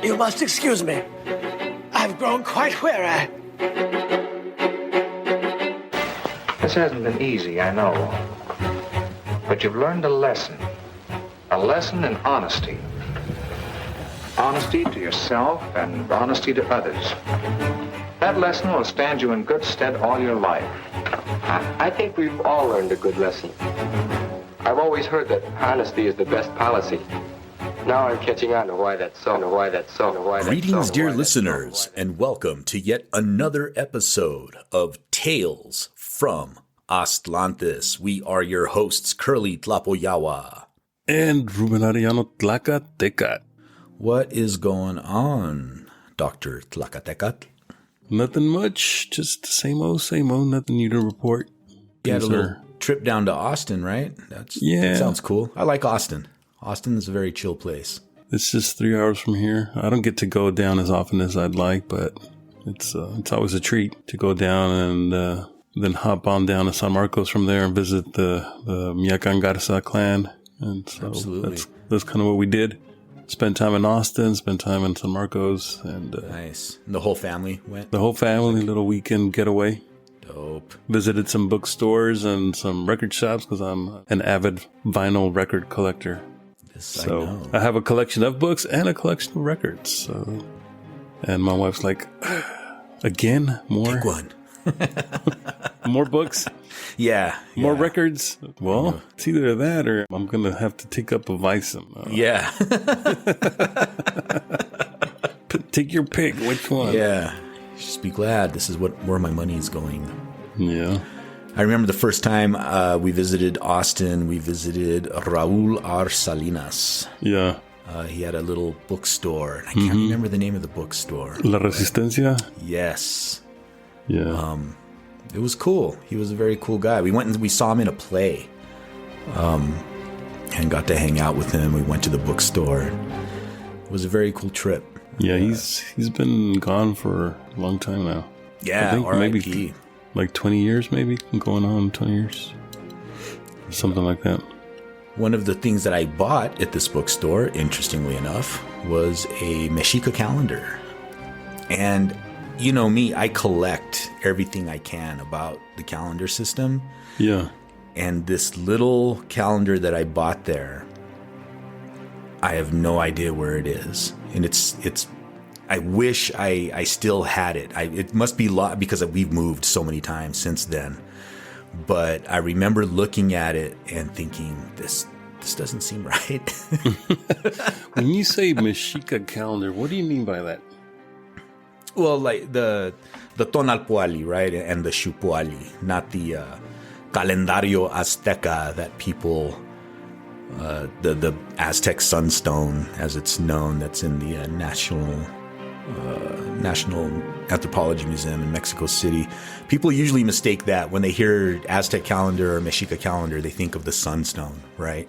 You must excuse me. I've grown quite weary. This hasn't been easy, I know. But you've learned a lesson. A lesson in honesty. Honesty to yourself and honesty to others. That lesson will stand you in good stead all your life. I think we've all learned a good lesson. I've always heard that honesty is the best policy. Now I'm catching on to why that's so, and why that's so, and why that's so. Greetings, dear listeners, and welcome to yet another episode of Tales from Atlantis. We are your hosts, Kurly Tlapoyawa. And Ruben Arellano Tlakatekatl. What is going on, Dr. Tlakatekatl? Nothing much, just the same old, nothing new to report. You had a little trip down to Austin, right? That sounds cool. I like Austin. Austin is a very chill place. It's just 3 hours from here. I don't get to go down as often as I'd like, but it's always a treat to go down and then hop on down to San Marcos from there and visit the Miyakan Garza clan. And so absolutely. That's kind of what we did. Spent time in Austin, spent time in San Marcos. And nice. And the whole family went? The whole family, little weekend getaway. Dope. Visited some bookstores and some record shops because I'm an avid vinyl record collector. Yes, so I have a collection of books and a collection of records. So, and my wife's like, again, more? Take one. More books? Yeah. More records? Well, it's either that or I'm going to have to take up a vice. Yeah. Take your pick. Which one? Yeah. Just be glad this is where my money is going. Yeah. I remember the first time we visited Austin, we visited Raul R. Salinas. Yeah. He had a little bookstore. I can't remember the name of the bookstore. La Resistencia? Yes. Yeah. It was cool. He was a very cool guy. We went and we saw him in a play and got to hang out with him. We went to the bookstore. It was a very cool trip. Yeah, he's been gone for a long time now. Yeah, I think R.I.P. maybe like 20 years, maybe going on 20 years, something like that. One of the things that I bought at this bookstore, interestingly enough, was a Mexika calendar. And you know me, I collect everything I can about the calendar system. Yeah. And this little calendar that I bought there, I have no idea where it is. And it's. I wish I still had it. It must be because we've moved so many times since then. But I remember looking at it and thinking, this doesn't seem right. When you say Mexica calendar, what do you mean by that? Well, like the Tonal Pooke, right, and the Xiwitl, not the Calendario Azteca that people, the Aztec Sunstone, as it's known, that's in the National Anthropology Museum in Mexico City. People usually mistake that when they hear Aztec calendar or Mexica calendar, they think of the sunstone, right?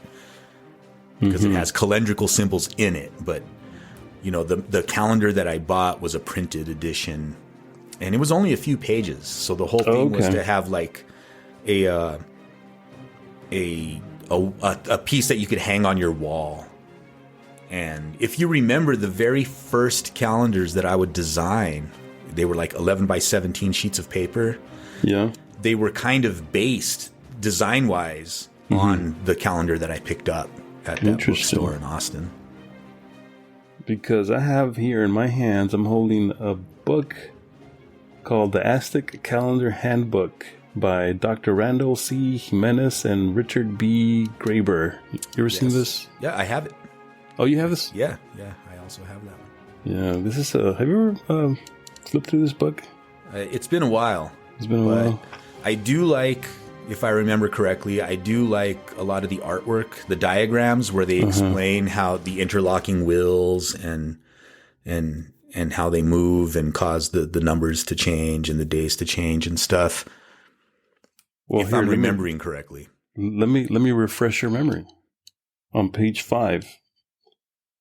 Because it has calendrical symbols in it. But, you know, the calendar that I bought was a printed edition, and it was only a few pages. So the whole thing was to have like a piece that you could hang on your wall. And if you remember the very first calendars that I would design, they were like 11 by 17 sheets of paper. Yeah. They were kind of based design-wise on the calendar that I picked up at that bookstore in Austin. Because I have here in my hands, I'm holding a book called The Aztec Calendar Handbook by Dr. Randall C. Jimenez and Richard B. Graber. You ever seen this? Yeah, I have it. Oh, you have this? Yeah, I also have that one. Yeah, this is have you ever flipped through this book? It's been a while. It's been a while. I do like, if I remember correctly, I do like a lot of the artwork, the diagrams where they explain how the interlocking wheels and how they move and cause the numbers to change and the days to change and stuff. Well, if I'm remembering correctly. Let me refresh your memory. On page 5.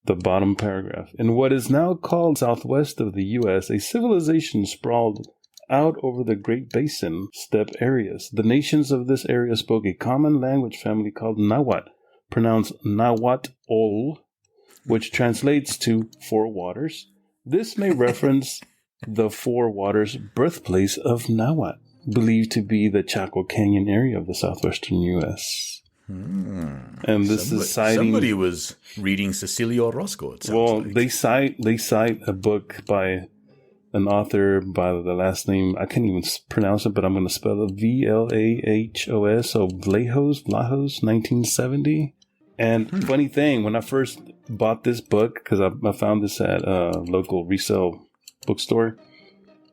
The bottom paragraph. In what is now called southwest of the U.S., a civilization sprawled out over the Great Basin steppe areas. The nations of this area spoke a common language family called Nahuatl, pronounced Nahuatl, which translates to Four Waters. This may reference the Four Waters birthplace of Nahuatl, believed to be the Chaco Canyon area of the southwestern U.S. And this is citing... Somebody was reading Cecilio Orozco, it sounds like. They cite a book by an author by the last name, I can't even pronounce it, but I'm going to spell it Vlahos, so Vlahos, 1970. And funny thing, when I first bought this book, because I found this at a local resale bookstore,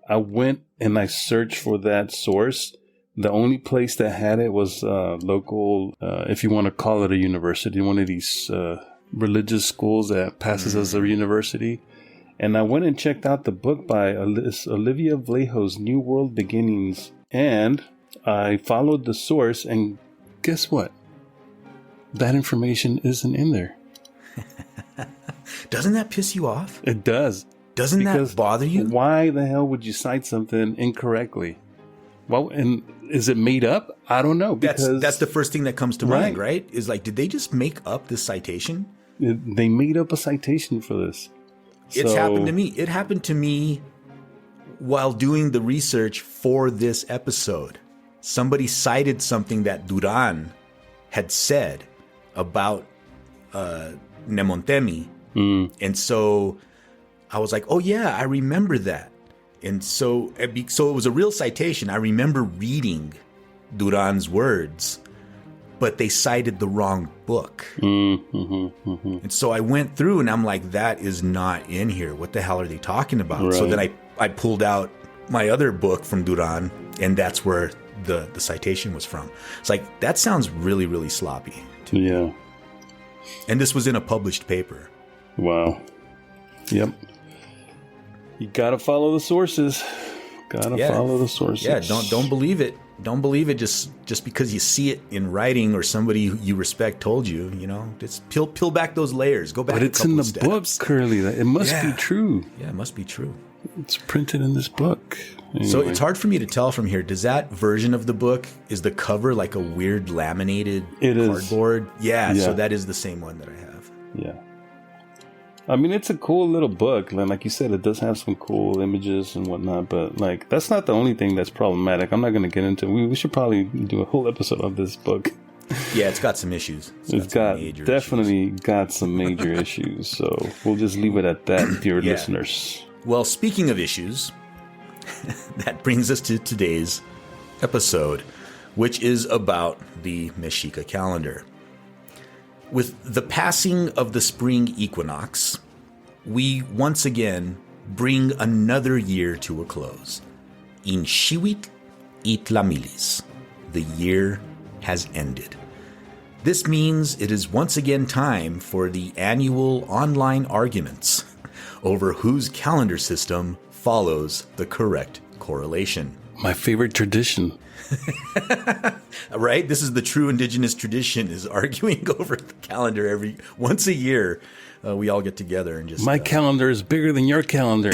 I went and I searched for that source. The only place that had it was local, if you want to call it a university, one of these religious schools that passes as a university. And I went and checked out the book by Olivia Vlahos, New World Beginnings. And I followed the source, and guess what? That information isn't in there. Doesn't that piss you off? It does. Doesn't that bother you? Why the hell would you cite something incorrectly? Well, and is it made up? I don't know. Because that's the first thing that comes to mind, right? Is like, did they just make up this citation? They made up a citation for this. It's happened to me. It happened to me while doing the research for this episode. Somebody cited something that Duran had said about Nemontemi. And so I was like, oh yeah, I remember that. And so it was a real citation. I remember reading Duran's words, but they cited the wrong book. And so I went through and I'm like, that is not in here. What the hell are they talking about? Right. So then I pulled out my other book from Duran, and that's where the citation was from. It's like, that sounds really, really sloppy to me. Yeah. And this was in a published paper. Wow. Yep. You gotta follow the sources. Follow the sources. Yeah, don't believe it. Don't believe it just because you see it in writing or somebody you respect told you, just peel back those layers. Go back. But it's in the book, Kurly. It must be true. Yeah, it must be true. It's printed in this book. Anyway. So it's hard for me to tell from here. Does that version of the book, is the cover like a weird laminated cardboard? Yeah, so that is the same one that I have. Yeah. I mean, it's a cool little book. Like you said, it does have some cool images and whatnot, but like, that's not the only thing that's problematic. I'm not going to get into it. We should probably do a whole episode of this book. Yeah, it's got some issues. It's definitely got some major issues. So we'll just leave it at that, dear listeners. Well, speaking of issues, that brings us to today's episode, which is about the Mexica calendar. With the passing of the Spring Equinox, we once again bring another year to a close. In Xiwitl, itlamiliz, the year has ended. This means it is once again time for the annual online arguments over whose calendar system follows the correct correlation. My favorite tradition. Right? This is the true indigenous tradition, is arguing over the calendar once a year. We all get together and just... My calendar is bigger than your calendar.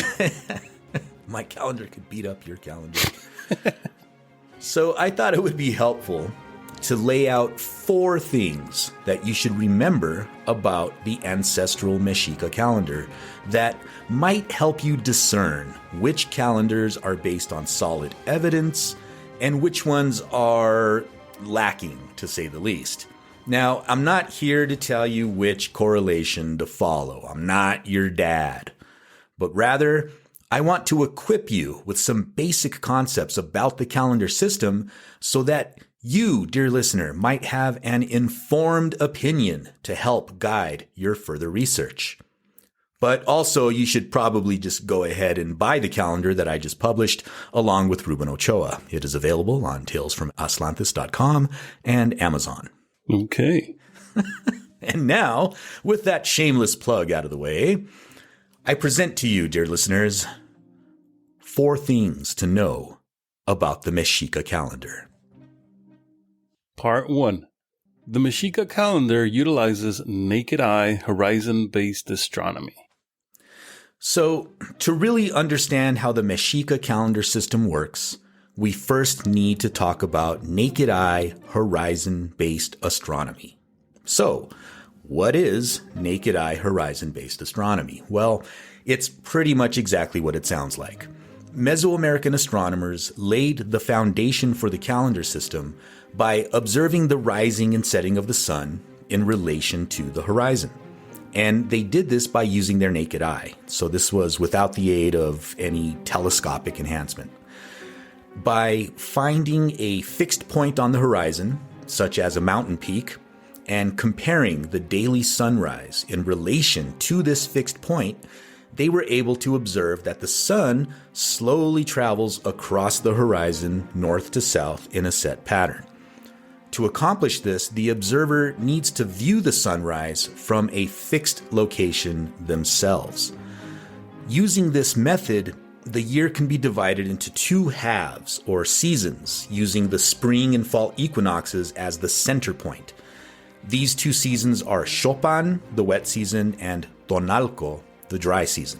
My calendar could beat up your calendar. So I thought it would be helpful to lay out 4 things that you should remember about the ancestral Mexica calendar that might help you discern which calendars are based on solid evidence and which ones are lacking, to say the least. Now, I'm not here to tell you which correlation to follow. I'm not your dad. But rather, I want to equip you with some basic concepts about the calendar system so that you, dear listener, might have an informed opinion to help guide your further research. But also, you should probably just go ahead and buy the calendar that I just published along with Ruben Ochoa. It is available on talesfromatlantis.com and Amazon. Okay. And now, with that shameless plug out of the way, I present to you, dear listeners, 4 things to know about the Mexica calendar. Part 1. The Mexica calendar utilizes naked eye, horizon-based astronomy. So, to really understand how the Mexica calendar system works, we first need to talk about naked eye, horizon-based astronomy. So, What is naked eye horizon-based astronomy? Well, it's pretty much exactly what it sounds like. Mesoamerican astronomers laid the foundation for the calendar system by observing the rising and setting of the sun in relation to the horizon. And they did this by using their naked eye. So this was without the aid of any telescopic enhancement. By finding a fixed point on the horizon, such as a mountain peak, and comparing the daily sunrise in relation to this fixed point, they were able to observe that the sun slowly travels across the horizon north to south in a set pattern. To accomplish this, the observer needs to view the sunrise from a fixed location themselves. Using this method, the year can be divided into two halves or seasons, using the spring and fall equinoxes as the center point. These two seasons are Xopan, the wet season, and Tonalco, the dry season.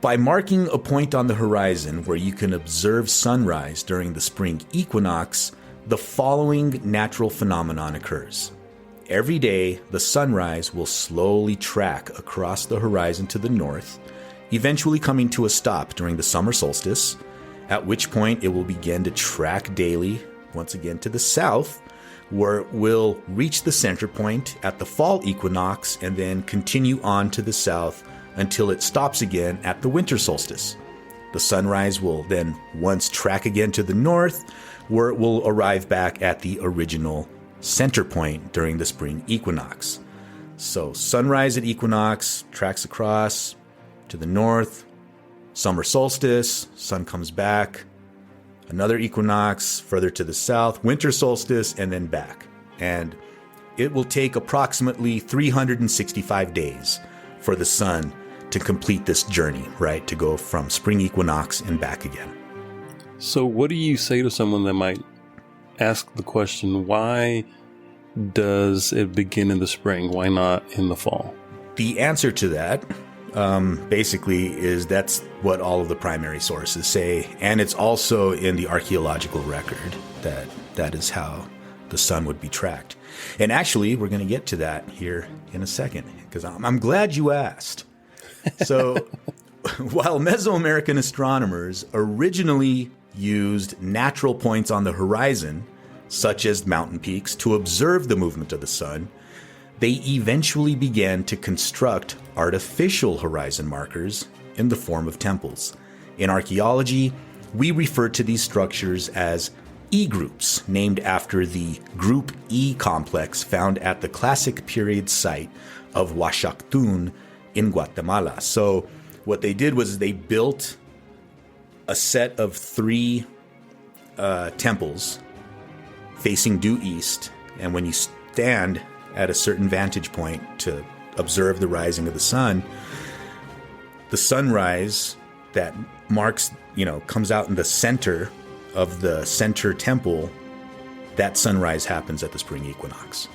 By marking a point on the horizon where you can observe sunrise during the spring equinox, the following natural phenomenon occurs. Every day, the sunrise will slowly track across the horizon to the north, eventually coming to a stop during the summer solstice, at which point it will begin to track daily, once again to the south, where it will reach the center point at the fall equinox and then continue on to the south until it stops again at the winter solstice. The sunrise will then once track again to the north, where it will arrive back at the original center point during the spring equinox. So sunrise at equinox, tracks across to the north, summer solstice, sun comes back, another equinox further to the south, winter solstice, and then back. And it will take approximately 365 days for the sun to complete this journey, right? To go from spring equinox and back again. So what do you say to someone that might ask the question, why does it begin in the spring? Why not in the fall? The answer to that basically is that's what all of the primary sources say. And it's also in the archaeological record that is how the sun would be tracked. And actually, we're going to get to that here in a second, because I'm glad you asked. So while Mesoamerican astronomers originally used natural points on the horizon, such as mountain peaks, to observe the movement of the sun, they eventually began to construct artificial horizon markers in the form of temples. In archaeology, we refer to these structures as E-groups, named after the Group E complex found at the Classic Period site of Huaxactún in Guatemala. So what they did was they built a set of three temples facing due east, and when you stand at a certain vantage point to observe the rising of the sunrise that marks, comes out in the center of the center temple, that sunrise happens at the spring equinox.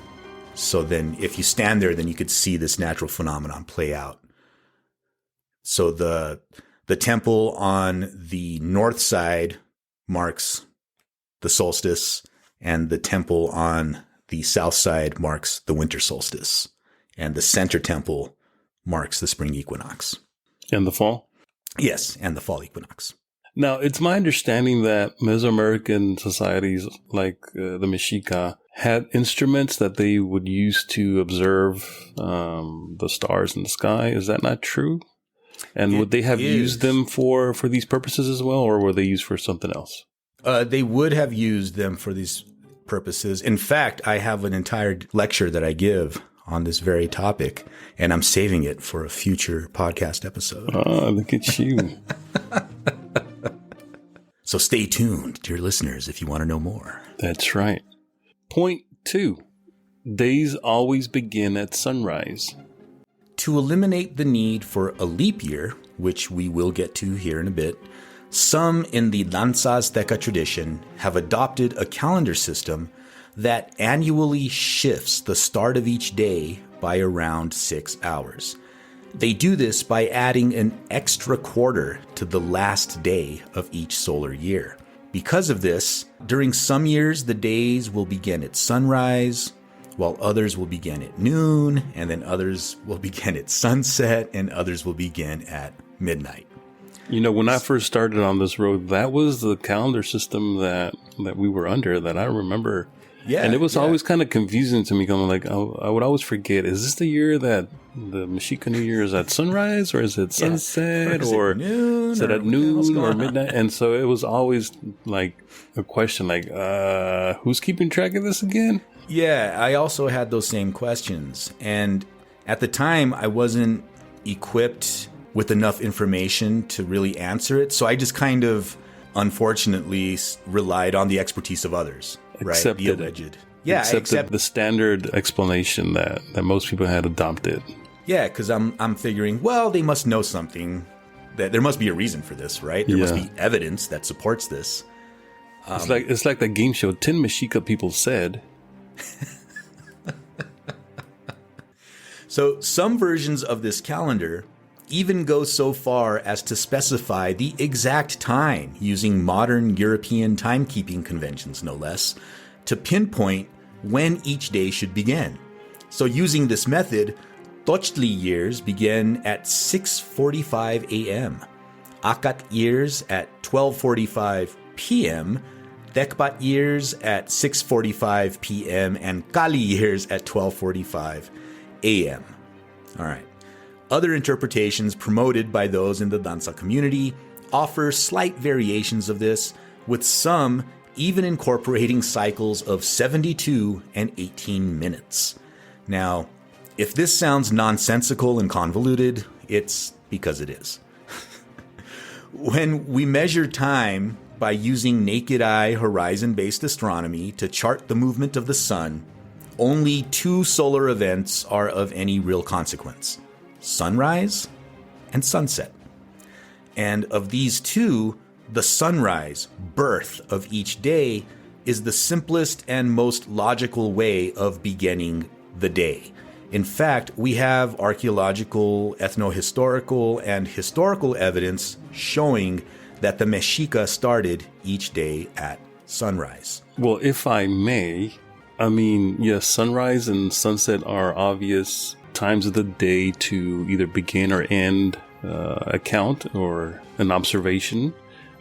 So then if you stand there, then you could see this natural phenomenon play out. So the temple on the north side marks the solstice, and the temple on the south side marks the winter solstice, and the center temple marks the spring equinox. And the fall? Yes, and the fall equinox. Now, it's my understanding that Mesoamerican societies like the Mexica had instruments that they would use to observe the stars in the sky. Is that not true? And would they have used them for these purposes as well, or were they used for something else? They would have used them for these purposes. In fact, I have an entire lecture that I give on this very topic, and I'm saving it for a future podcast episode. Oh, look at you. So stay tuned, dear listeners, if you want to know more. That's right. Point 2. Days always begin at sunrise. To eliminate the need for a leap year, which we will get to here in a bit, some in the Azteca tradition have adopted a calendar system that annually shifts the start of each day by around 6 hours. They do this by adding an extra quarter to the last day of each solar year. Because of this, during some years, the days will begin at sunrise, while others will begin at noon, and then others will begin at sunset, and others will begin at midnight. You know, when I first started on this road, that was the calendar system that we were under, that I remember. Yeah, and it was always kind of confusing to me. Going like, I would always forget: is this the year that the Mexika New Year is at sunrise, or is it sunset, or is it at noon or midnight? And so it was always like a question, like, who's keeping track of this again? Yeah, I also had those same questions, and at the time, I wasn't equipped with enough information to really answer it. So I just kind of, unfortunately, relied on the expertise of others. Right, the alleged. Yeah, accepted the standard explanation that most people had adopted. Yeah, because I'm figuring, well, they must know something. That there must be a reason for this, right? There must be evidence that supports this. It's like that game show 10 Mexica people said. So some versions of this calendar even go so far as to specify the exact time using modern European timekeeping conventions, no less, to pinpoint when each day should begin. So using this method, Tochtli years begin at 6:45 a.m., Akat years at 12:45 p.m., Tekpat years at 6:45 p.m., and Kali years at 12:45 a.m. All right. Other interpretations promoted by those in the danza community offer slight variations of this, with some even incorporating cycles of 72 and 18 minutes. Now, if this sounds nonsensical and convoluted, it's because it is. When we measure time by using naked eye horizon-based astronomy to chart the movement of the sun, only 2 solar events are of any real consequence: sunrise and sunset. And of these 2, the sunrise, birth of each day, is the simplest and most logical way of beginning the day. In fact, we have archaeological, ethnohistorical, and historical evidence showing that the Mexica started each day at sunrise. Well, if I may, I mean, yes, sunrise and sunset are obvious times of the day to either begin or end a count or an observation.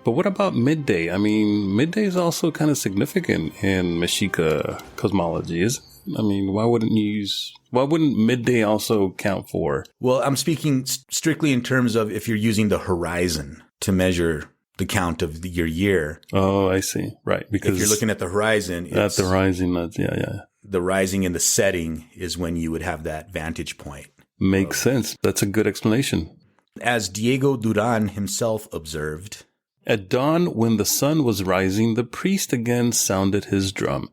But what about midday? I mean, midday is also kind of significant in Mexica cosmology, I mean, why wouldn't midday also count for? Well, I'm speaking strictly in terms of if you're using the horizon to measure the count of your year. Oh, I see. Right. Because if you're looking at the horizon, at the rising, yeah. The rising and the setting is when you would have that vantage point. Makes sense. That's a good explanation. As Diego Duran himself observed, at dawn, when the sun was rising, the priest again sounded his drum,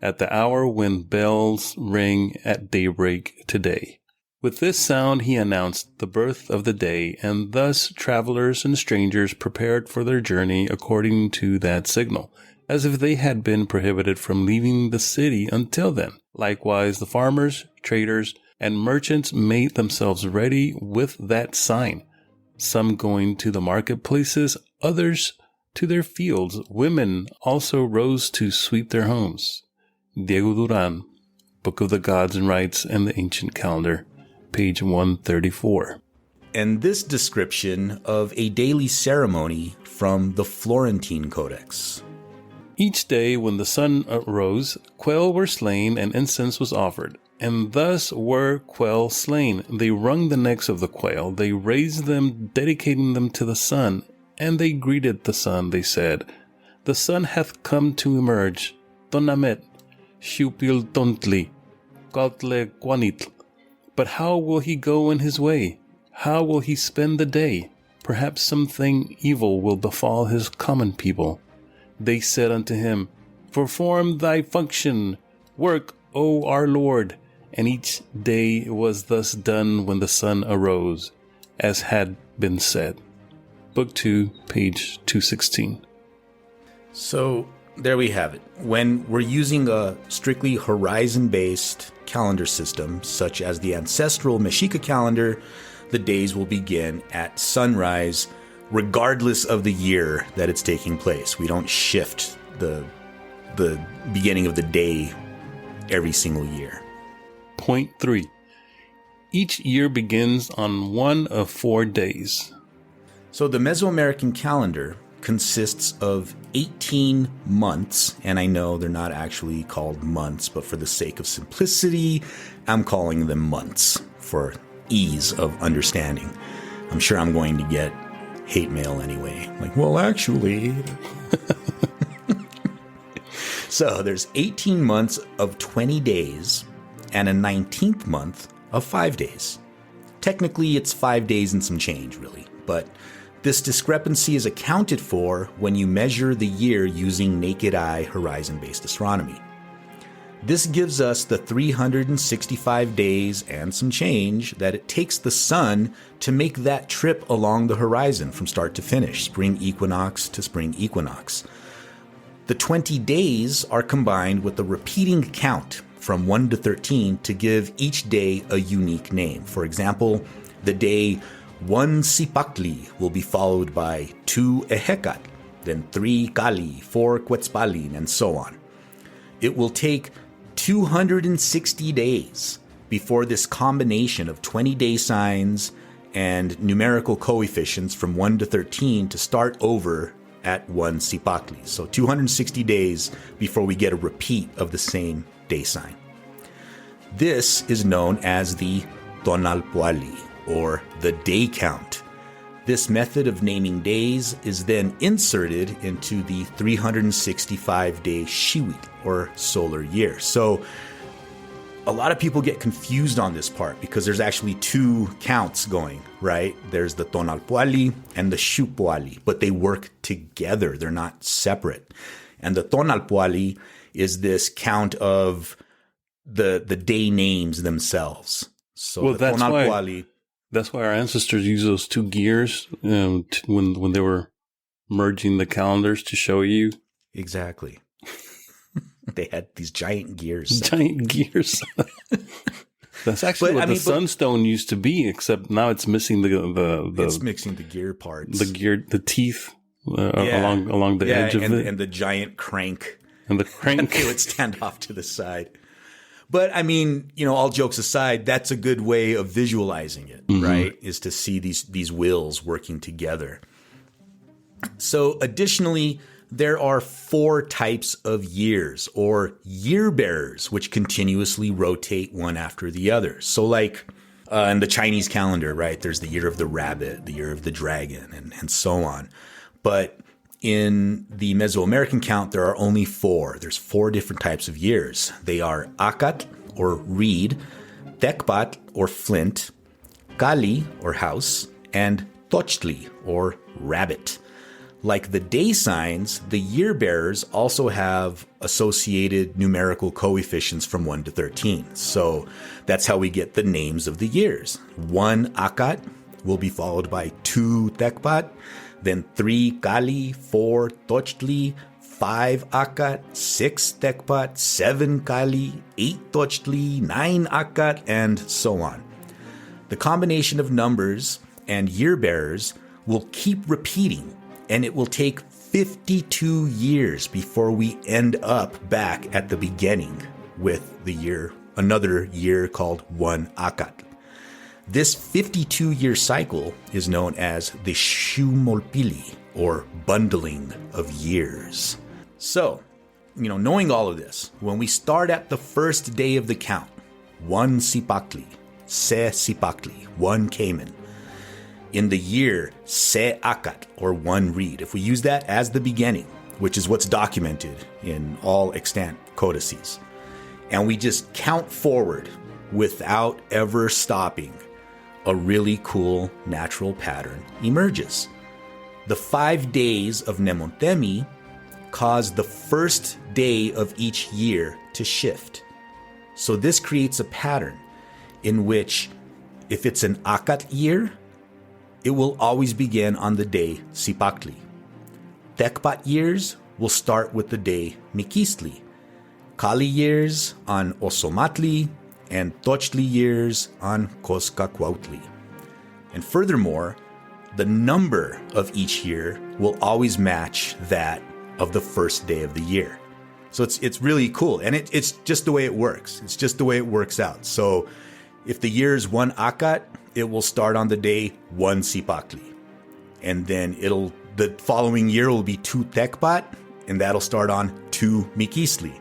at the hour when bells ring at daybreak today. With this sound he announced the birth of the day, and thus travelers and strangers prepared for their journey according to that signal, as if they had been prohibited from leaving the city until then. Likewise, the farmers, traders, and merchants made themselves ready with that sign, some going to the marketplaces, others to their fields. Women also rose to sweep their homes. Diego Duran, Book of the Gods and Rites and the Ancient Calendar, page 134. And this description of a daily ceremony from the Florentine Codex. Each day when the sun arose, quail were slain and incense was offered. And thus were quail slain. They wrung the necks of the quail, they raised them, dedicating them to the sun. And they greeted the sun, they said, "The sun hath come to emerge. Tonamet, Xiwitl, Tlapoyawa. But how will he go in his way? How will he spend the day? Perhaps something evil will befall his common people." They said unto him, "Perform thy function. Work, O our Lord." And each day was thus done when the sun arose, as had been said. Book 2, page 216. So there we have it. When we're using a strictly horizon-based calendar system, such as the ancestral Mexica calendar, the days will begin at sunrise, regardless of the year that it's taking place. We don't shift the beginning of the day every single year. Point 3. Each year begins on one of 4 days. So the Mesoamerican calendar consists of 18 months, and I know they're not actually called months, but for the sake of simplicity, I'm calling them months for ease of understanding. I'm sure I'm going to get hate mail anyway. Like, well, actually... So there's 18 months of 20 days and a 19th month of 5 days. Technically, it's 5 days and some change, really, but this discrepancy is accounted for when you measure the year using naked eye horizon-based astronomy. This gives us the 365 days and some change that it takes the sun to make that trip along the horizon from start to finish, spring equinox to spring equinox. The 20 days are combined with a repeating count from 1 to 13 to give each day a unique name. For example, the day 1 Cipactli will be followed by 2 Ehecatl, then 3 Cali, 4 Quetzalin, and so on. It will take 260 days before this combination of 20-day signs and numerical coefficients from 1 to 13 to start over at 1 Cipactli. So 260 days before we get a repeat of the same day sign. This is known as the Tonal Pooke, or the day count. This method of naming days is then inserted into the 365-day Xiwitl, or solar year. So a lot of people get confused on this part because there's actually 2 counts going, right? There's the Tonal Pooke and the Xiwitl, but they work together. They're not separate. And the Tonal Pooke is this count of the day names themselves. So Well, the that's Tonal why- Pooke, That's why our ancestors used those 2 gears when they were merging the calendars to show you. exactly. They had these giant gears. Giant gears. That's actually what the sunstone used to be, except now it's missing the It's mixing the gear parts. the teeth along the edge of it, and the giant crank. and the crank. They would stand off to the side. But I mean, all jokes aside, that's a good way of visualizing it, right? Is to see these wheels working together. So additionally, there are 4 types of years, or yearbearers, which continuously rotate one after the other. So like in the Chinese calendar, right, there's the year of the rabbit, the year of the dragon, and so on. But in the Mesoamerican count, there are only 4. There's 4 different types of years. They are Acatl, or reed, Tecpatl, or flint, Cali, or house, and Tochtli, or rabbit. Like the day signs, the yearbearers also have associated numerical coefficients from 1 to 13. So that's how we get the names of the years. 1 Acatl will be followed by 2 Tecpatl, then 3 Cali, 4 Tochtli, 5 Acatl, 6 Tecpatl, 7 Cali, 8 Tochtli, 9 Acatl, and so on. The combination of numbers and yearbearers will keep repeating, and it will take 52 years before we end up back at the beginning with another year called 1 Acatl. This 52-year cycle is known as the Xiwitl, or bundling of years. So, knowing all of this, when we start at the first day of the count, 1 Cipactli, Se Cipactli, 1 Cayman, in the year Se Acatl, or 1 reed, if we use that as the beginning, which is what's documented in all extant codices, and we just count forward without ever stopping, a really cool natural pattern emerges. The 5 days of Nemontemi cause the first day of each year to shift. So this creates a pattern in which, if it's an Acatl year, it will always begin on the day Cipactli. Tecpatl years will start with the day Miquistli, Cali years on Osomatli, and Tochtli years on Coscacuautli. And furthermore, the number of each year will always match that of the first day of the year. So it's really cool. And it's just the way it works. It's just the way it works out. So if the year is 1 Akat, it will start on the day 1 Sipakli. And then the following year will be 2 Tekpat, and that'll start on 2 Mikisli.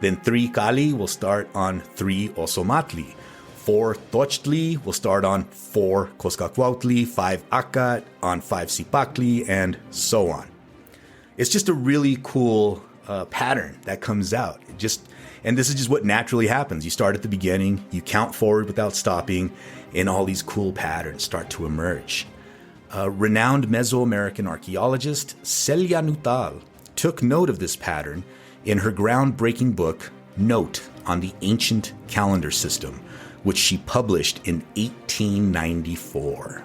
Then 3 Kali will start on 3 Osomatli. 4 Tochtli will start on 4 Koskakuautli, 5 Akat on 5 Sipakli, and so on. It's just a really cool pattern that comes out. And this is just what naturally happens. You start at the beginning, you count forward without stopping, and all these cool patterns start to emerge. Renowned Mesoamerican archaeologist Celia Nuttall took note of this pattern in her groundbreaking book, Note on the Ancient Calendar System, which she published in 1894.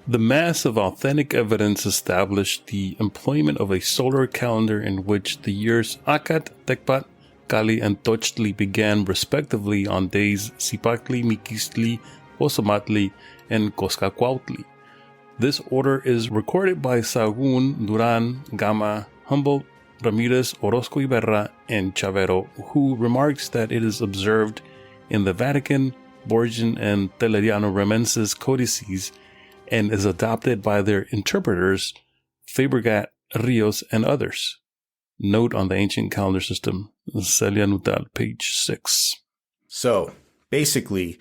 The mass of authentic evidence established the employment of a solar calendar in which the years Akat, Tekpat, Kali, and Tochtli began respectively on days Sipakli, Mikisli, Osomatli, and Koskakuautli. This order is recorded by Sahagún, Duran, Gama, Humboldt, Ramirez, Orozco Iberra, and Chavero, who remarks that it is observed in the Vatican, Borgian, and Telleriano Remenses codices and is adopted by their interpreters, Fabregat, Rios, and others. Note on the Ancient Calendar System, Celia Nuttall, page 6. So, basically,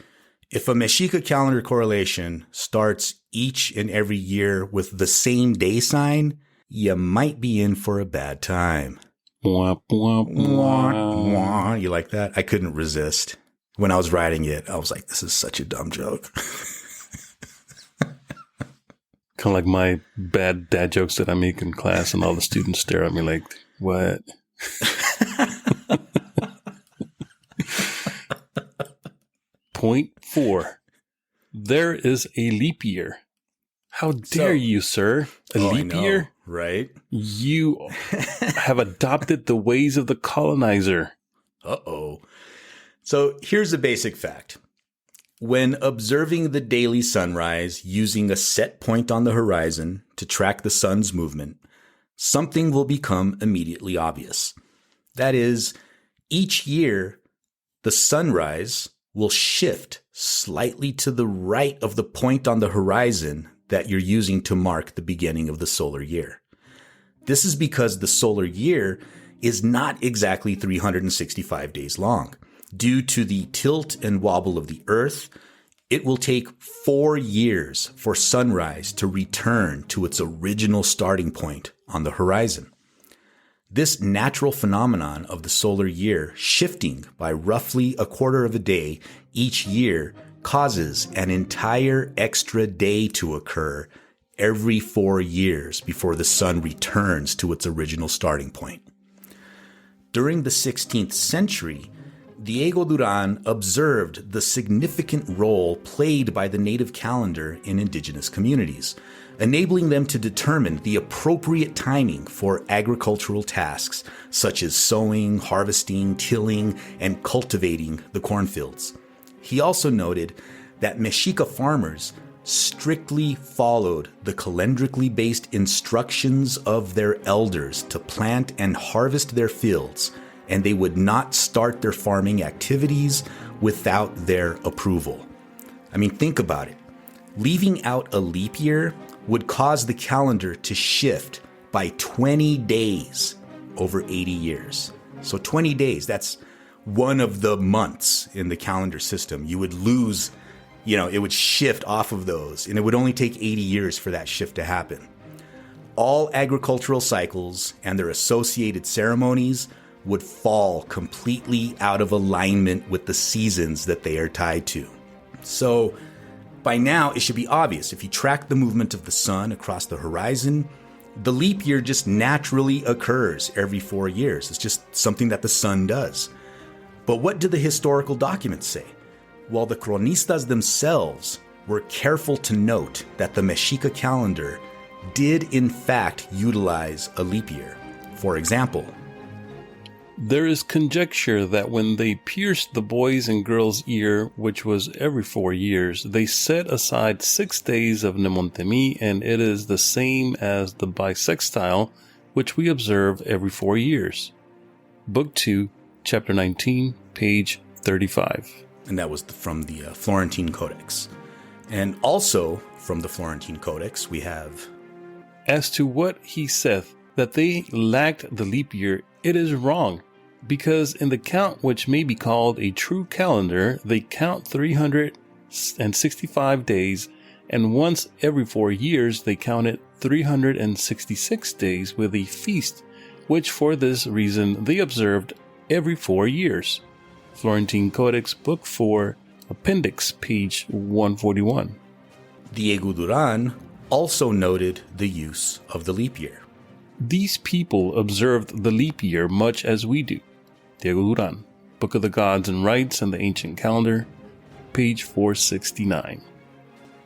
if a Mexica calendar correlation starts each and every year with the same day sign, you might be in for a bad time. Wah, wah, wah. You like that? I couldn't resist. When I was writing it, I was like, this is such a dumb joke. Kind of like my bad dad jokes that I make in class, and all the students stare at me like, what? Point 4. There is a leap year. How dare you, sir? A leap year? Right? You have adopted the ways of the colonizer. Uh-oh. So here's a basic fact. When observing the daily sunrise using a set point on the horizon to track the sun's movement, something will become immediately obvious. That is, each year, the sunrise will shift slightly to the right of the point on the horizon that you're using to mark the beginning of the solar year. This is because the solar year is not exactly 365 days long. Due to the tilt and wobble of the Earth, it will take 4 years for sunrise to return to its original starting point on the horizon. This natural phenomenon of the solar year shifting by roughly a quarter of a day each year causes an entire extra day to occur every 4 years before the sun returns to its original starting point. During the 16th century, Diego Duran observed the significant role played by the native calendar in indigenous communities, enabling them to determine the appropriate timing for agricultural tasks such as sowing, harvesting, tilling, and cultivating the cornfields. He also noted that Mexica farmers strictly followed the calendrically based instructions of their elders to plant and harvest their fields, and they would not start their farming activities without their approval. I mean, think about it. Leaving out a leap year would cause the calendar to shift by 20 days over 80 years. So 20 days, that's one of the months in the calendar system. You would lose, it would shift off of those, and it would only take 80 years for that shift to happen. All agricultural cycles and their associated ceremonies would fall completely out of alignment with the seasons that they are tied to. So by now, it should be obvious. If you track the movement of the sun across the horizon, the leap year just naturally occurs every 4 years. It's just something that the sun does. But what do the historical documents say? Well, the cronistas themselves were careful to note that the Mexica calendar did in fact utilize a leap year. For example, there is conjecture that when they pierced the boys' and girls' ear, which was every 4 years, they set aside 6 days of Nemontemi, and it is the same as the bisextile, which we observe every 4 years. Book 2, Chapter 19, page 35. And that was from the Florentine Codex. And also from the Florentine Codex, we have... As to what he saith, that they lacked the leap year, it is wrong, because in the count which may be called a true calendar, they count 365 days, and once every 4 years they counted 366 days with a feast, which for this reason they observed every 4 years. Florentine Codex, Book 4, Appendix, page 141. Diego Duran also noted the use of the leap year. These people observed the leap year much as we do. Diego Duran, Book of the Gods and Rites and the Ancient Calendar, page 469.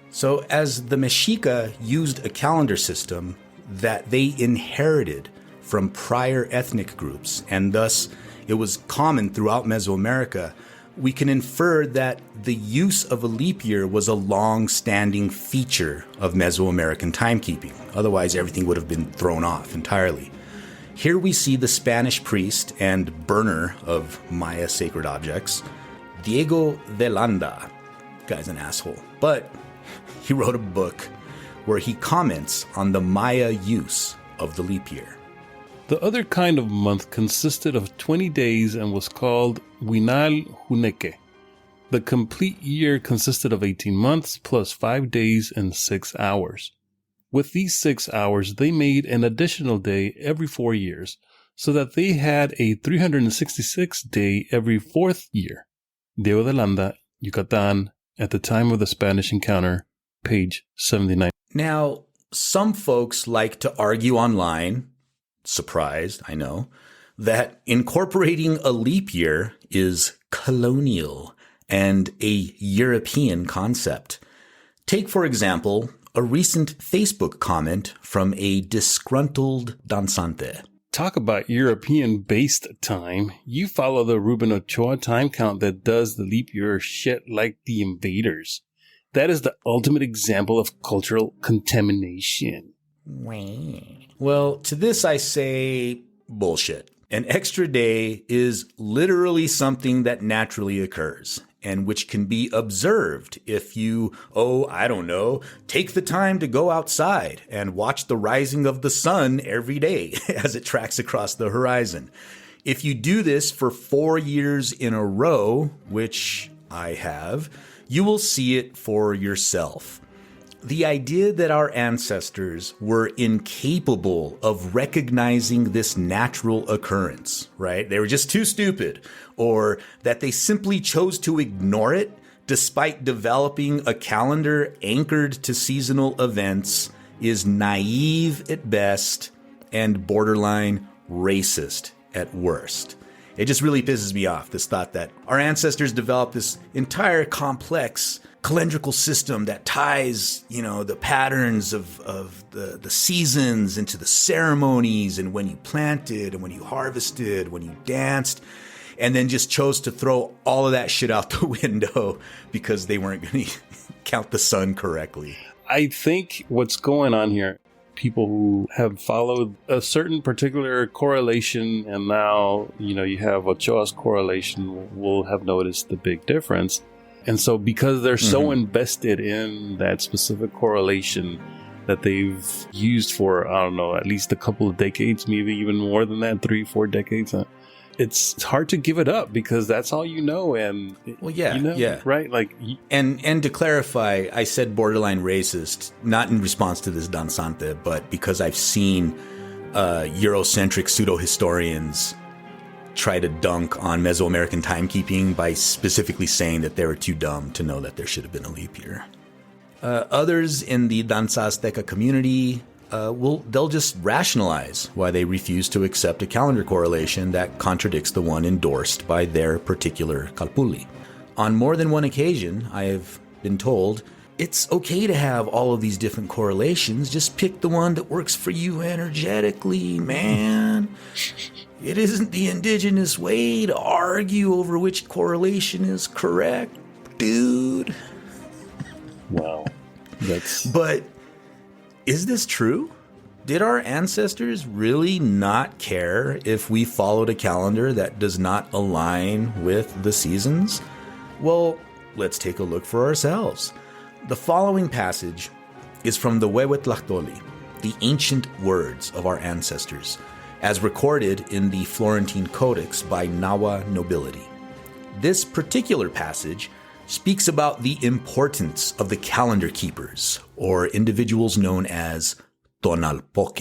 So as the Mexica used a calendar system that they inherited from prior ethnic groups, and thus it was common throughout Mesoamerica, we can infer that the use of a leap year was a long-standing feature of Mesoamerican timekeeping. Otherwise, everything would have been thrown off entirely. Here we see the Spanish priest and burner of Maya sacred objects, Diego de Landa. Guy's an asshole. But he wrote a book where he comments on the Maya use of the leap year. The other kind of month consisted of 20 days and was called Huinal Huneque. The complete year consisted of 18 months plus 5 days and 6 hours. With these 6 hours, they made an additional day every 4 years, so that they had a 366 day every 4th year. Diego de Landa, Yucatan, at the time of the Spanish encounter, page 79. Now, some folks like to argue online, surprised, I know, that incorporating a leap year is colonial and a European concept. Take, for example, a recent Facebook comment from a disgruntled danzante. Talk about European-based time. You follow the Ruben Ochoa time count that does the leap year shit like the invaders. That is the ultimate example of cultural contamination. Well, to this I say bullshit. An extra day is literally something that naturally occurs and which can be observed if you, take the time to go outside and watch the rising of the sun every day as it tracks across the horizon. If you do this for 4 years in a row, which I have, you will see it for yourself. The idea that our ancestors were incapable of recognizing this natural occurrence, right? They were just too stupid, or that they simply chose to ignore it despite developing a calendar anchored to seasonal events is naive at best and borderline racist at worst. It just really pisses me off, this thought that our ancestors developed this entire complex calendrical system that ties, the patterns of the seasons into the ceremonies and when you planted and when you harvested, when you danced, and then just chose to throw all of that shit out the window because they weren't going to count the sun correctly. I think what's going on here, people who have followed a certain particular correlation and now, you have Ochoa's correlation will have noticed the big difference. And so because they're so invested in that specific correlation that they've used for, at least a couple of decades, maybe even more than that, 3-4 decades, it's hard to give it up because that's all you know. And right? Like, and to clarify, I said borderline racist, not in response to this danzante, but because I've seen Eurocentric pseudo-historians try to dunk on Mesoamerican timekeeping by specifically saying that they were too dumb to know that there should have been a leap year. Others in the Danza Azteca community, they'll just rationalize why they refuse to accept a calendar correlation that contradicts the one endorsed by their particular calpulli. On more than one occasion, I have been told, it's okay to have all of these different correlations, just pick the one that works for you energetically, man. It isn't the indigenous way to argue over which correlation is correct, dude. Wow. But is this true? did our ancestors really not care if we followed a calendar that does not align with the seasons? Well, let's take a look for ourselves. The following passage is from the Huehuetlactoli, the ancient words of our ancestors, as recorded in the Florentine Codex by Nahua nobility. This particular passage speaks about the importance of the calendar keepers, or individuals known as Tonal Pooke.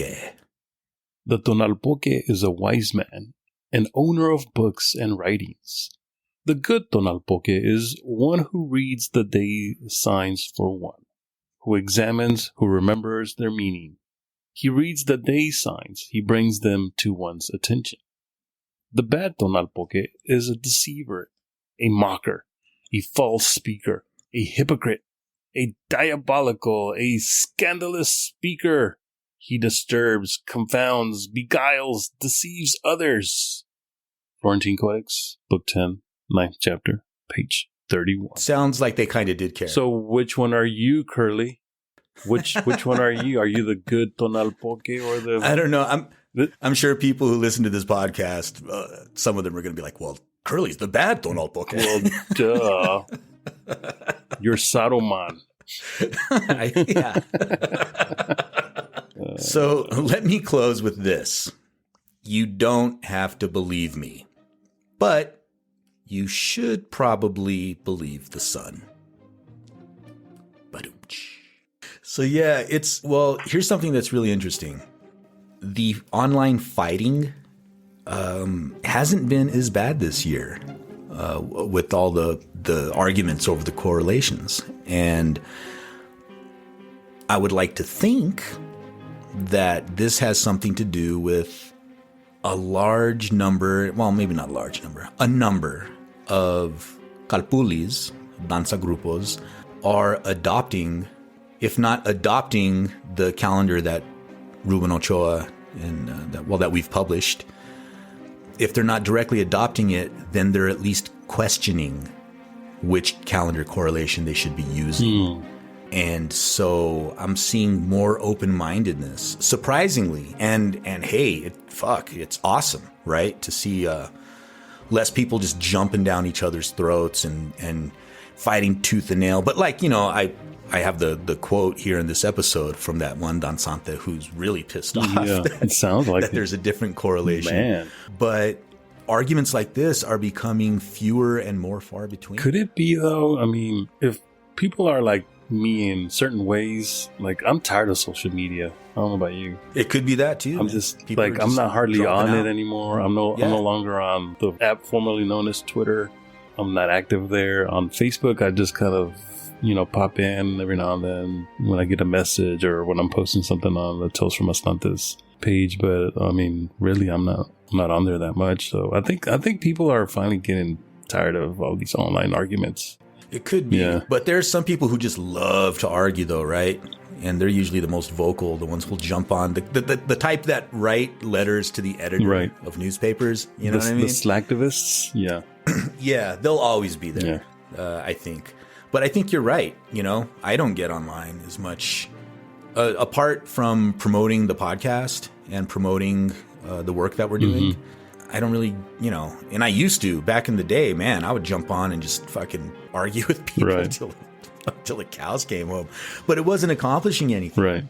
The Tonal Pooke is a wise man, an owner of books and writings. The good Tonal Pooke is one who reads the day signs for one, who examines, who remembers their meaning. He reads the day signs, he brings them to one's attention. The bad Tonal Pooke is a deceiver, a mocker, a false speaker, a hypocrite, a diabolical, a scandalous speaker. He disturbs, confounds, beguiles, deceives others. Florentine Codex, Book 10, 9th chapter, page 31. Sounds like they kind of did care. So which one are you, Kurly? Which one are you? Are you the good Tonal Pooke or the... I don't know. I'm sure people who listen to this podcast, some of them are going to be like, well, Kurly's the bad Tonal Pooke. Well, duh. You're Saruman. Yeah. So let me close with this. You don't have to believe me, but you should probably believe the sun. Badooch. So yeah, here's something that's really interesting. The online fighting hasn't been as bad this year with all the arguments over the correlations. And I would like to think that this has something to do with a large number, well, maybe not a large number, a number of calpulis, danza grupos, are adopting, if not adopting, the calendar that Ruben Ochoa and that we've published. If they're not directly adopting it, then they're at least questioning which calendar correlation they should be using. And so I'm seeing more open-mindedness, surprisingly. And hey, it's awesome, right? To see less people just jumping down each other's throats and fighting tooth and nail. But I have the quote here in this episode from that one danzante who's really pissed off. Yeah, it sounds like that there's a different correlation. Man. But arguments like this are becoming fewer and more far between. Could it be, though? I mean, if people are like me in certain ways, like I'm tired of social media. I don't know about you. It could be that too. I'm just like, I'm not hardly on it anymore. I'm no longer on the app formerly known as Twitter. I'm not active there. On Facebook, I just kind of, pop in every now and then when I get a message or when I'm posting something on the Tales from Astantes page. But I mean, really, I'm not on there that much. So I think people are finally getting tired of all these online arguments. It could be, but there's some people who just love to argue, though, right? And they're usually the most vocal, the ones who'll jump on the type that write letters to the editor of newspapers. You know what I mean? The slacktivists, yeah. Yeah, they'll always be there, I think. But I think you're right. I don't get online as much. Apart from promoting the podcast and promoting the work that we're doing, I don't really, and I used to back in the day, man, I would jump on and just fucking argue with people until the cows came home. But it wasn't accomplishing anything, right?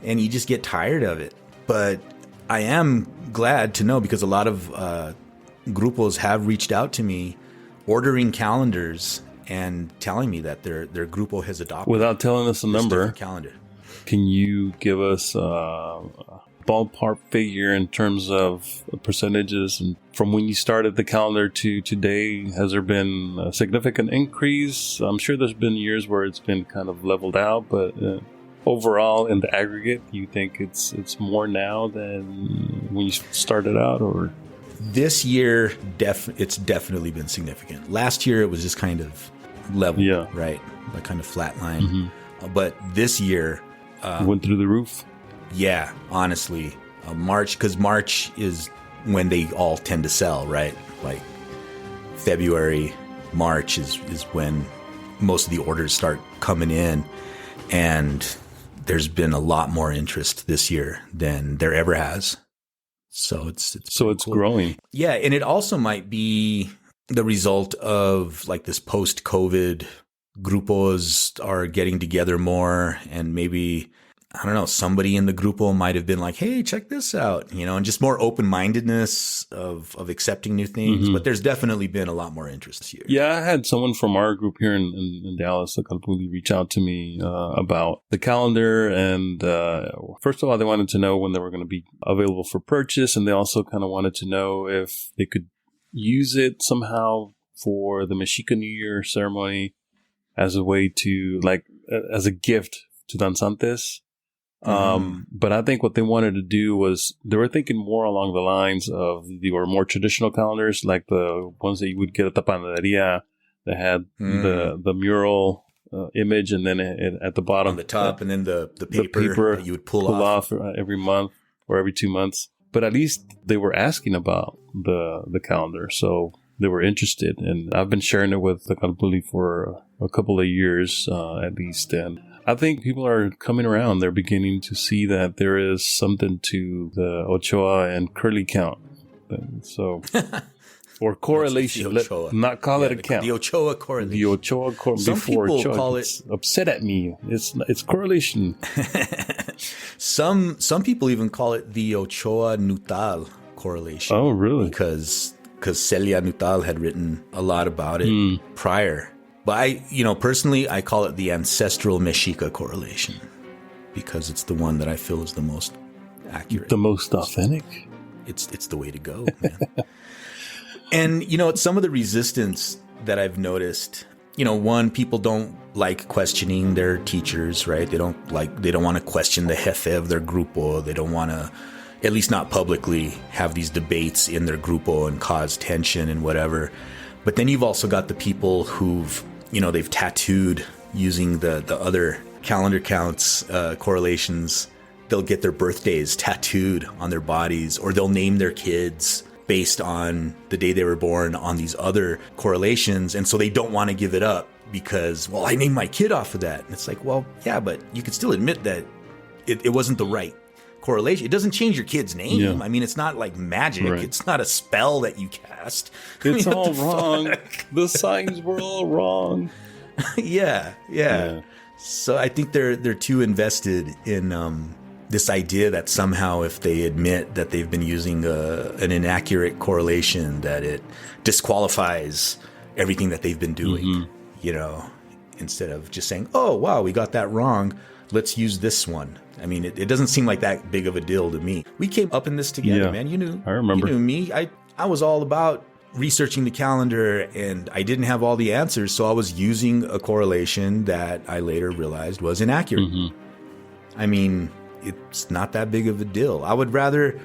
And you just get tired of it. But I am glad to know, because a lot of grupos have reached out to me ordering calendars and telling me that their grupo has adopted. Without telling us a number, calendar. Can you give us a ballpark figure in terms of percentages? And from when you started the calendar to today, has there been a significant increase? I'm sure there's been years where it's been kind of leveled out, but overall, in the aggregate, you think it's more now than when you started out, or? This year, it's definitely been significant. Last year, it was just kind of level, right? Like kind of flat line. But this year... went through the roof? Yeah, honestly. March, because March is when they all tend to sell, right? Like February, March is when most of the orders start coming in. And there's been a lot more interest this year than there ever has. So it's cool. Growing. Yeah. And it also might be the result of like this post-COVID grupos are getting together more, and maybe, I don't know, somebody in the grupo might have been like, hey, check this out, and just more open-mindedness of accepting new things. But there's definitely been a lot more interest this year. Yeah, I had someone from our group here in Dallas, Kalpuli, reach out to me about the calendar. And first of all, they wanted to know when they were going to be available for purchase. And they also kind of wanted to know if they could use it somehow for the Mexika New Year ceremony as a way to, like, as a gift to danzantes. But I think what they wanted to do was they were thinking more along the lines of the more traditional calendars, like the ones that you would get at the panaderia that had the mural image, and then at the bottom on the top, and then the paper that you would pull off every month or every 2 months. But at least they were asking about the calendar, so they were interested. And I've been sharing it with the Kalpuli for a couple of years at least, and I think people are coming around. They're beginning to see that there is something to the Ochoa and Kurly count. So, or correlation. Let's not call it a count. The Ochoa correlation. The Ochoa correlation. Some people Ochoa call it upset at me. It's correlation. Some people even call it the Ochoa Nutal correlation. Oh, really? Because Celia Nutal had written a lot about it prior. But personally, I call it the ancestral Mexica correlation because it's the one that I feel is the most accurate. The most authentic. It's the way to go, man. And, some of the resistance that I've noticed, one, people don't like questioning their teachers, right? They don't want to question the jefe of their grupo. They don't want to, at least not publicly, have these debates in their grupo and cause tension and whatever. But then you've also got the people who've, they've tattooed using the other calendar counts, correlations. They'll get their birthdays tattooed on their bodies, or they'll name their kids based on the day they were born on these other correlations. And so they don't want to give it up because, well, I named my kid off of that. And it's like, well, yeah, but you could still admit that it wasn't the right correlation. It doesn't change your kid's name. Yeah. I mean, it's not like magic. Right. It's not a spell that you cast. It's all wrong. The signs were all wrong. Yeah. So I think they're too invested in this idea that somehow if they admit that they've been using an inaccurate correlation, that it disqualifies everything that they've been doing, instead of just saying, oh, wow, we got that wrong. Let's use this one. I mean, it doesn't seem like that big of a deal to me. We came up in this together, man. I remember. You knew me. I was all about researching the calendar, and I didn't have all the answers, so I was using a correlation that I later realized was inaccurate. I mean, it's not that big of a deal. I would rather,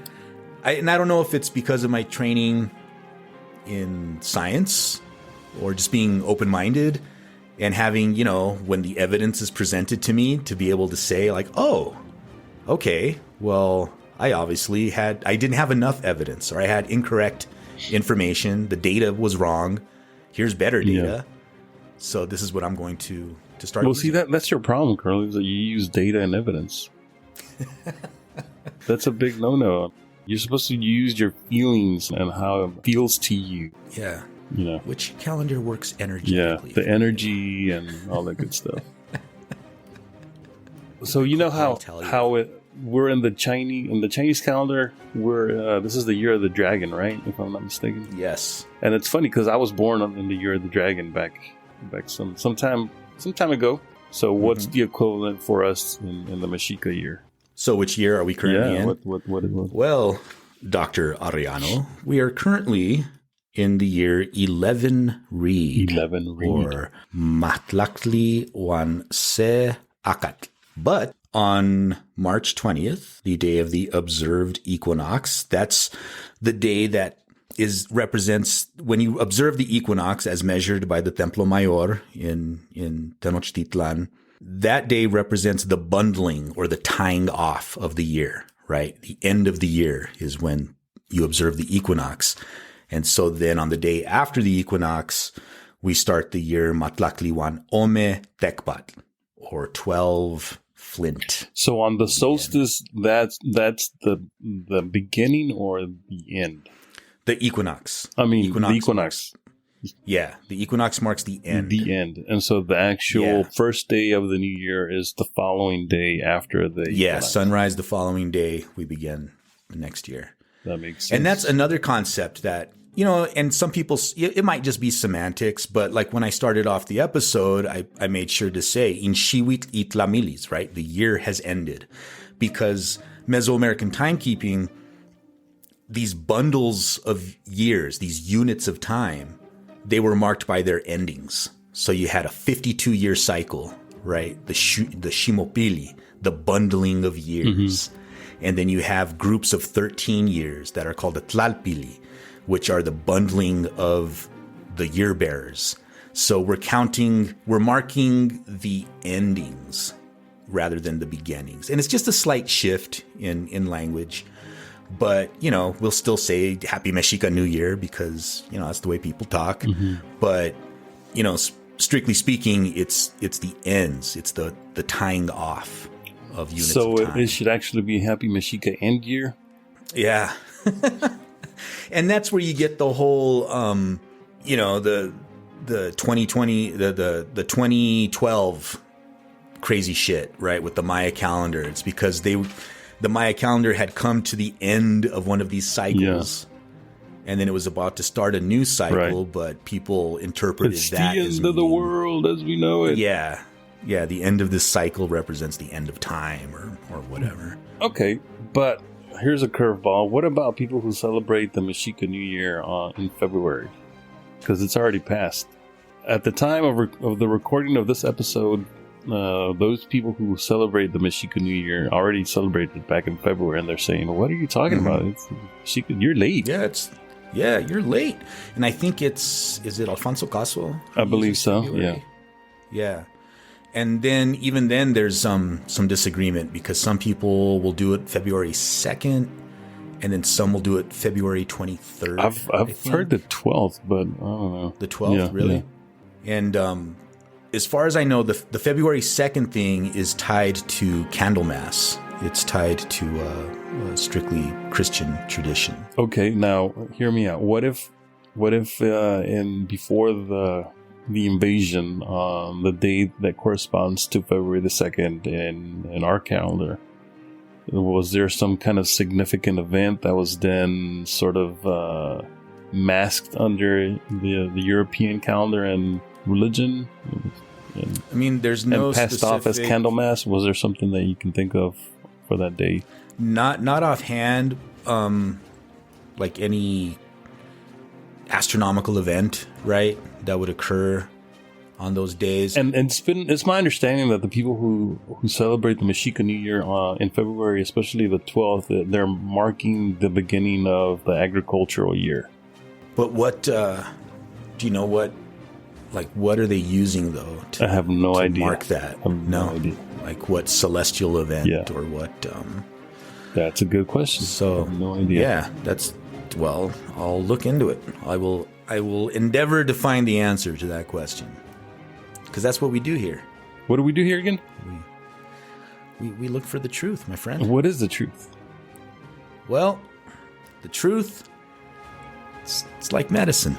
and I don't know if it's because of my training in science or just being open-minded and having, when the evidence is presented to me, to be able to say like, oh, okay, well, I didn't have enough evidence, or I had incorrect information. The data was wrong. Here's better data. So this is what I'm going to start. Well, see, that's your problem, Kurly, is that you use data and evidence. That's a big no-no. You're supposed to use your feelings and how it feels to you. Yeah. Which calendar works energetically. Yeah, the energy and all that good stuff. So we're in the Chinese calendar. This is the year of the dragon, right? If I'm not mistaken. Yes. And it's funny because I was born in the year of the dragon back some time ago. So what's the equivalent for us in the Mexica year? So which year are we currently in? What is it? Well, Dr. Arellano, we are currently in the year 11 Reed. 11 Reed. Or Matlaktli Wan Se Akat. But on March 20th, the day of the observed equinox, that's the day that represents when you observe the equinox as measured by the Templo Mayor in Tenochtitlan. That day represents the bundling or the tying off of the year, right? The end of the year is when you observe the equinox. And so then on the day after the equinox, we start the year Matlaktli Wan Ome Tekpatl, or 12 flint. So on the solstice, that's the beginning or the end? The equinox. I mean, the equinox. Yeah, the equinox marks the end. The end. And so the actual first day of the new year is the following day after the equinox. Sunrise the following day, we begin the next year. That makes sense. And that's another concept that, you know, and some people, it might just be semantics, but like when I started off the episode, I made sure to say, in Xiwitl itlamiliz, right? The year has ended. Because Mesoamerican timekeeping, these bundles of years, these units of time, they were marked by their endings. So you had a 52-year cycle, right? The Ximopili, the bundling of years. And then you have groups of 13 years that are called the Tlalpili, which are the bundling of the Yearbearers. So we're marking the endings rather than the beginnings. And it's just a slight shift in language. But, you know, we'll still say Happy Mexika New Year because, you know, that's the way people talk. But, you know, strictly speaking, it's the ends. It's the tying off of units of time. So it should actually be Happy Mexika End Year? Yeah. And that's where you get the whole, you know, the 2020, the 2012 crazy shit, right, with the Maya calendar. It's because the Maya calendar had come to the end of one of these cycles, and then it was about to start a new cycle, but people interpreted that as the end of the world as we know it. Yeah, the end of this cycle represents the end of time or whatever. Okay, but here's a curveball. What about people who celebrate the Mexika New Year in February? Because it's already passed. At the time of the recording of this episode, those people who celebrate the Mexika New Year already celebrated back in February, and they're saying, "What are you talking about? It's Mexika, you're late." Yeah, you're late. And I think is it Alfonso Caso? I believe so. Yeah. And then even then, there's some disagreement because some people will do it February 2nd, and then some will do it February 23rd. I've heard the 12th, but I don't know. The 12th, really? Yeah. And as far as I know, the February 2nd thing is tied to Candlemas. It's tied to a strictly Christian tradition. Okay, now hear me out. What if before the invasion, the day that corresponds to February the 2nd in our calendar, was there some kind of significant event that was then sort of masked under the European calendar and religion? I mean, there's no passed off as Candlemas. Was there something that you can think of for that day? Not offhand. Like any astronomical event, right, that would occur on those days. And it's my understanding that the people who celebrate the Mexika New Year in February, especially the 12th, they're marking the beginning of the agricultural year. But what do you know? What are they using though? I have no idea. Mark that. No idea. Like what celestial event or what? That's a good question. So I have no idea. Yeah, well, I'll look into it. I will endeavor to find the answer to that question. Because that's what we do here. What do we do here again? We look for the truth, my friend. What is the truth? Well, the truth, it's like medicine.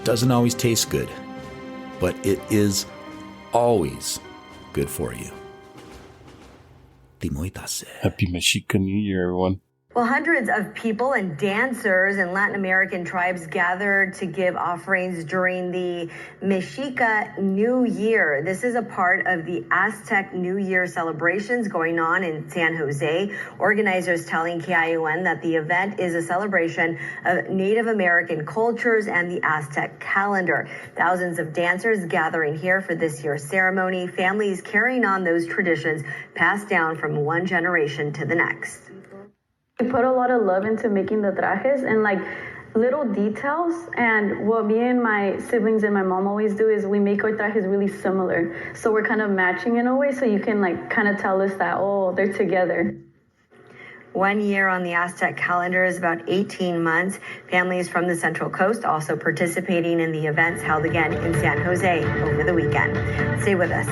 It doesn't always taste good, but it is always good for you. Happy Mexika New Year, everyone. Well, hundreds of people and dancers in Latin American tribes gathered to give offerings during the Mexika New Year. This is a part of the Aztec New Year celebrations going on in San Jose. Organizers telling KION that the event is a celebration of Native American cultures and the Aztec calendar. Thousands of dancers gathering here for this year's ceremony, families carrying on those traditions passed down from one generation to the next. We put a lot of love into making the trajes and like little details, and what me and my siblings and my mom always do is we make our trajes really similar, so we're kind of matching in a way so you can like kind of tell us that, oh, they're together. 1 year on the Aztec calendar is about 18 months. Families from the Central Coast also participating in the events held again in San Jose over the weekend. Stay with us.